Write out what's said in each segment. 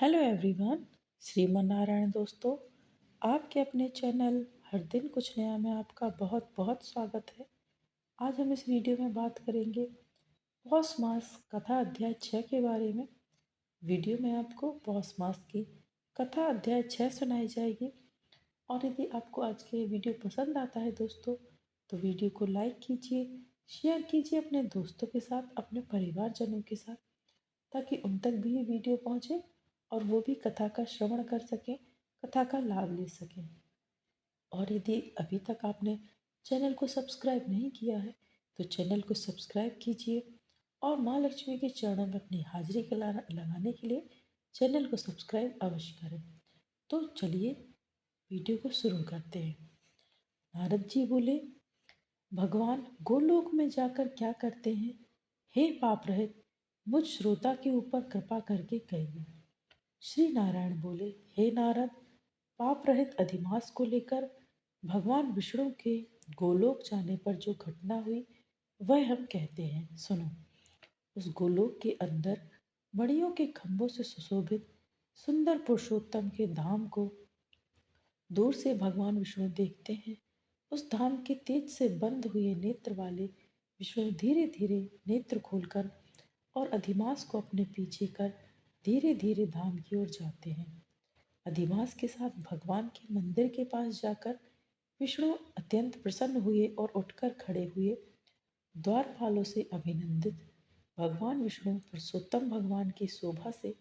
Hello everyone. Shriman Narayan दोस्तों, आपके अपने चैनल हर दिन कुछ नया में आपका बहुत बहुत स्वागत है। आज हम इस वीडियो में बात करेंगे पौष मास कथा अध्याय 6 के बारे में। वीडियो में आपको पौष मास की कथा अध्याय 6 सुनाई जाएगी। और यदि आपको आज के वीडियो पसंद आता है दोस्तों, तो वीडियो को लाइक कीजिए, शेयर कीजिए अपने दोस्तों के साथ, अपने परिवारजनों के साथ, ताकि उन तक भी ये वीडियो पहुँचे और वो भी कथा का श्रवण कर सकें, कथा का लाभ ले सकें। और यदि अभी तक आपने चैनल को सब्सक्राइब नहीं किया है, तो चैनल को सब्सक्राइब कीजिए और माँ लक्ष्मी के चरणों में अपनी हाजिरी लगाने के लिए चैनल को सब्सक्राइब अवश्य करें। तो चलिए वीडियो को शुरू करते हैं। नारद जी बोले, भगवान गोलोक में जाकर क्या करते हैं? हे पाप रहित मुझ श्रोता के ऊपर कृपा करके कहिए। श्री नारायण बोले, हे नारद, पाप रहित अधिमास को लेकर भगवान विष्णु के गोलोक जाने पर जो घटना हुई वह हम कहते हैं, सुनो। उस गोलोक के अंदर मणियों के खंभों से सुशोभित सुंदर पुरुषोत्तम के धाम को दूर से भगवान विष्णु देखते हैं। उस धाम के तेज से बंद हुए नेत्र वाले विष्णु धीरे धीरे नेत्र खोलकर और अधिमास को अपने पीछे कर धीरे धीरे धाम की ओर जाते हैं। अधिमास के साथ भगवान के मंदिर के पास जाकर विष्णु अत्यंत प्रसन्न हुए और उठकर खड़े हुए। द्वारपालों से अभिनंदित भगवान विष्णु पुरुषोत्तम भगवान की शोभा से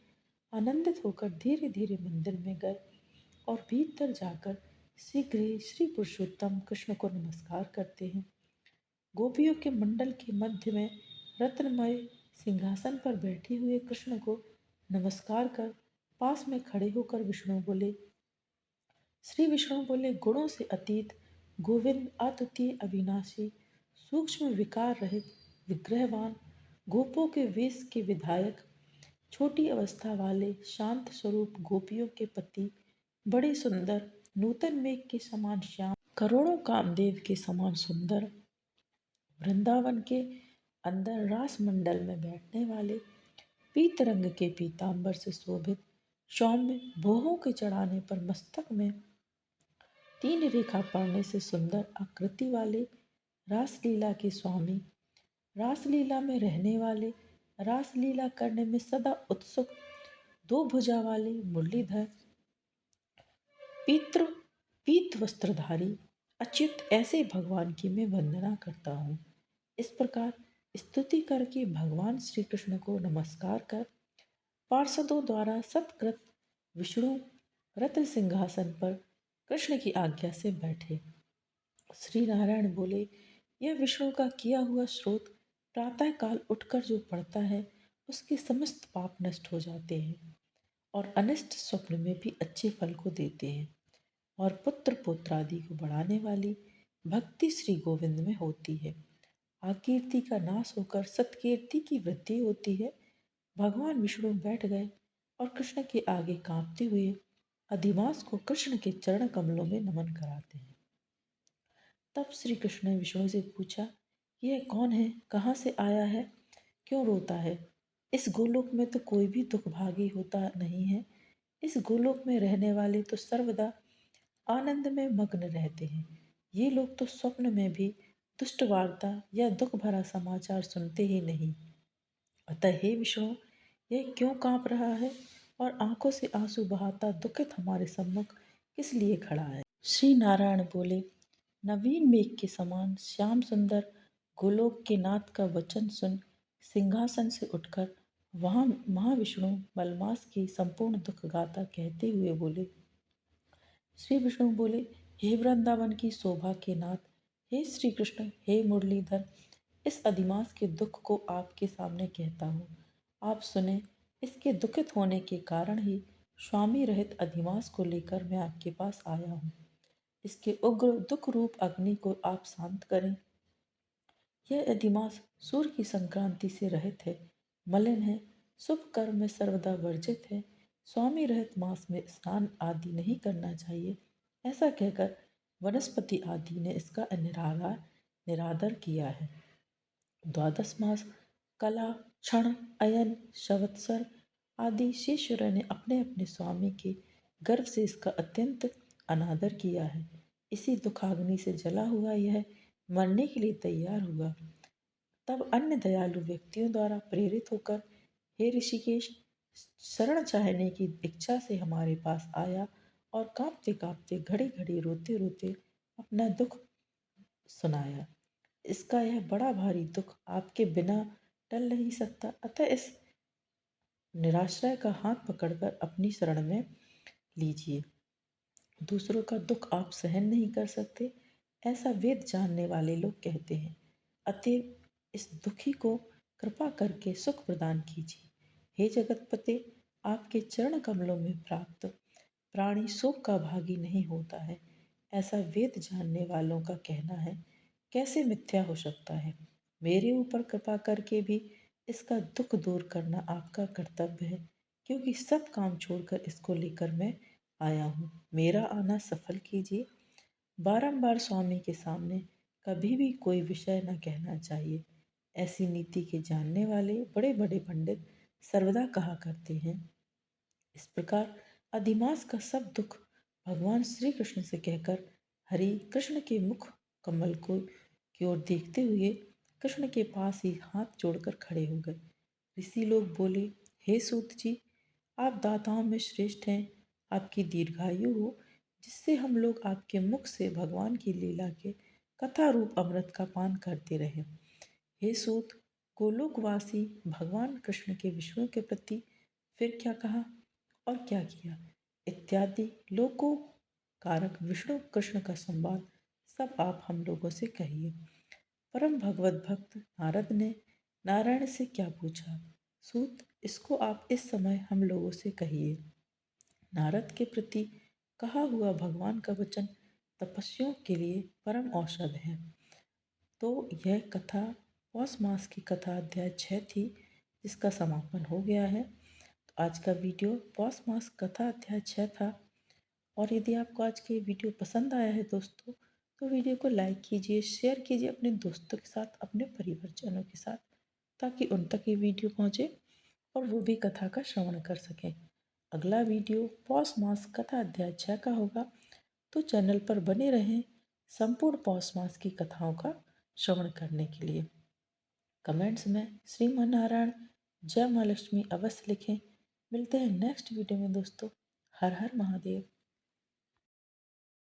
आनंदित होकर धीरे धीरे मंदिर में गए और भीतर जाकर शीघ्र ही श्री पुरुषोत्तम कृष्ण को नमस्कार करते हैं। गोपियों के मंडल के मध्य में रत्नमय सिंहासन पर बैठे हुए कृष्ण को नमस्कार कर पास में खड़े होकर श्री विष्णु बोले, गुणों से अतीत गोविंद, अद्वितीय, अविनाशी, सूक्ष्म विकार रहित, विग्रहवान, गोपों के वेश के विधायक, छोटी अवस्था वाले, शांत स्वरूप, गोपियों के पति, बड़े सुंदर, नूतन मेघ के समान श्याम, करोड़ों कामदेव के समान सुंदर, वृंदावन के अंदर रास मंडल में बैठने वाले, पीत रंग के पीतांबर से शोभित, सौम्य, भोहों के चढ़ाने पर मस्तक में 3 रेखा पड़ने से सुंदर आकृति वाले, रासलीला के स्वामी, रासलीला में रहने वाले, रासलीला करने में सदा उत्सुक, 2 भुजा वाले, मुरलीधर, पितृ पीत वस्त्रधारी, अच्युत, ऐसे भगवान की मैं वंदना करता हूँ। इस प्रकार स्तुति करके भगवान श्री कृष्ण को नमस्कार कर पार्षदों द्वारा सत्कृत विष्णु रत्न सिंहासन पर कृष्ण की आज्ञा से बैठे। श्री नारायण बोले, यह विष्णु का किया हुआ स्रोत प्रातः काल उठकर जो पड़ता है उसके समस्त पाप नष्ट हो जाते हैं और अनिष्ट स्वप्न में भी अच्छे फल को देते हैं और पुत्र पुत्र आदि को बढ़ाने वाली भक्ति श्री गोविंद में होती है। आकीर्ति का नाश होकर सत्कीर्ति की वृद्धि होती है। भगवान विष्णु बैठ गए और कृष्ण के आगे कांपते हुए अधिमास को कृष्ण के चरण कमलों में नमन कराते हैं। तब श्री कृष्ण ने विष्णु से पूछा, यह कौन है, कहाँ से आया है, क्यों रोता है? इस गोलोक में तो कोई भी दुखभागी होता नहीं है। इस गोलोक में रहने वाले तो सर्वदा आनंद में मग्न रहते हैं। ये लोग तो स्वप्न में भी दुष्ट वार्ता या दुख भरा समाचार सुनते ही नहीं। अतः हे विष्णु, यह क्यों कांप रहा है और आंखों से आंसू बहाता दुखित हमारे सम्मुख किस लिए खड़ा है? श्री नारायण बोले, नवीन मेघ के समान श्याम सुंदर गोलोक के नाथ का वचन सुन सिंहासन से उठकर वहाँ महाविष्णु मलमास की संपूर्ण दुख गाथा कहते हुए बोले। श्री विष्णु बोले, हे वृंदावन की शोभा के नाथ, हे श्री कृष्ण, हे मुरलीधर, इस अधिमास के दुख को आपके सामने कहता हूँ। आप सुने। इसके दुखित होने के कारण ही स्वामी रहित अधिमास को लेकर मैं आपके पास आया हूँ। इसके उग्र दुख रूप अग्नि को आप शांत करें। यह अधिमास सूर्य की संक्रांति से रहित है, मलिन है, शुभ कर्म में सर्वदा वर्जित है। स्वामी रहित मास में स्नान आदि नहीं करना चाहिए। ऐसा कहकर वनस्पति आदि ने इसका निरादर किया है। द्वादश मास कला, क्षण, अयन, संवत्सर आदि शेषूर ने अपने अपने स्वामी के गर्व से इसका अत्यंत अनादर किया है। इसी दुखाग्नि से जला हुआ यह मरने के लिए तैयार हुआ। तब अन्य दयालु व्यक्तियों द्वारा प्रेरित होकर हे ऋषिकेश, शरण चाहने की इच्छा से हमारे पास आया और कांपते कांपते घड़ी घड़ी रोते रोते अपना दुख सुनाया। इसका यह बड़ा भारी दुख आपके बिना टल नहीं सकता, अतः इस निराश्रय का हाथ पकड़कर अपनी शरण में लीजिए। दूसरों का दुख आप सहन नहीं कर सकते, ऐसा वेद जानने वाले लोग कहते हैं। अतएव इस दुखी को कृपा करके सुख प्रदान कीजिए। हे जगतपते, आपके चरण कमलों में प्राप्त प्राणी शोक का भागी नहीं होता है, ऐसा वेद जानने वालों का कहना है। कैसे मिथ्या हो सकता है? मेरे ऊपर कृपा करके भी इसका दुख दूर करना आपका कर्तव्य है, क्योंकि सब काम छोड़कर इसको लेकर मैं आया हूँ। मेरा आना सफल कीजिए। बारंबार स्वामी के सामने कभी भी कोई विषय न कहना चाहिए। ऐसी नीति के जानने वाले बड़े बड़े पंडित सर्वदा कहा करते हैं। इस प्रकार अधिमास का सब दुख भगवान श्री कृष्ण से कहकर हरि कृष्ण के मुख कमल को की ओर देखते हुए कृष्ण के पास ही हाथ जोड़कर खड़े हो गए। ऋषि लोग बोले, हे सूत जी, आप दाताओं में श्रेष्ठ हैं। आपकी दीर्घायु हो, जिससे हम लोग आपके मुख से भगवान की लीला के कथा रूप अमृत का पान करते रहे। हे सूत, गोलोकवासी भगवान कृष्ण के विष्णु के प्रति फिर क्या कहा और क्या किया इत्यादि लोको कारक विष्णु कृष्ण का संवाद सब आप हम लोगों से कहिए। परम भगवत भक्त नारद ने नारायण से क्या पूछा? सूत, इसको आप इस समय हम लोगों से कहिए। नारद के प्रति कहा हुआ भगवान का वचन तपस्वियों के लिए परम औषध है। तो यह कथा पौष मास की कथा अध्याय 6 थी, जिसका समापन हो गया है। तो आज का वीडियो पौष मास कथा अध्याय 6 था। और यदि आपको आज की वीडियो पसंद आया है दोस्तों, तो वीडियो को लाइक कीजिए, शेयर कीजिए अपने दोस्तों के साथ, अपने परिवारजनों के साथ, ताकि उन तक ये वीडियो पहुँचे और वो भी कथा का श्रवण कर सकें। अगला वीडियो पौष मास कथा अध्याय 6 का होगा, तो चैनल पर बने रहें संपूर्ण पौष मास की कथाओं का श्रवण करने के लिए। कमेंट्स में श्रीमान नारायण जय माँ लक्ष्मी अवश्य लिखें। मिलते हैं नेक्स्ट वीडियो में दोस्तों। हर हर महादेव।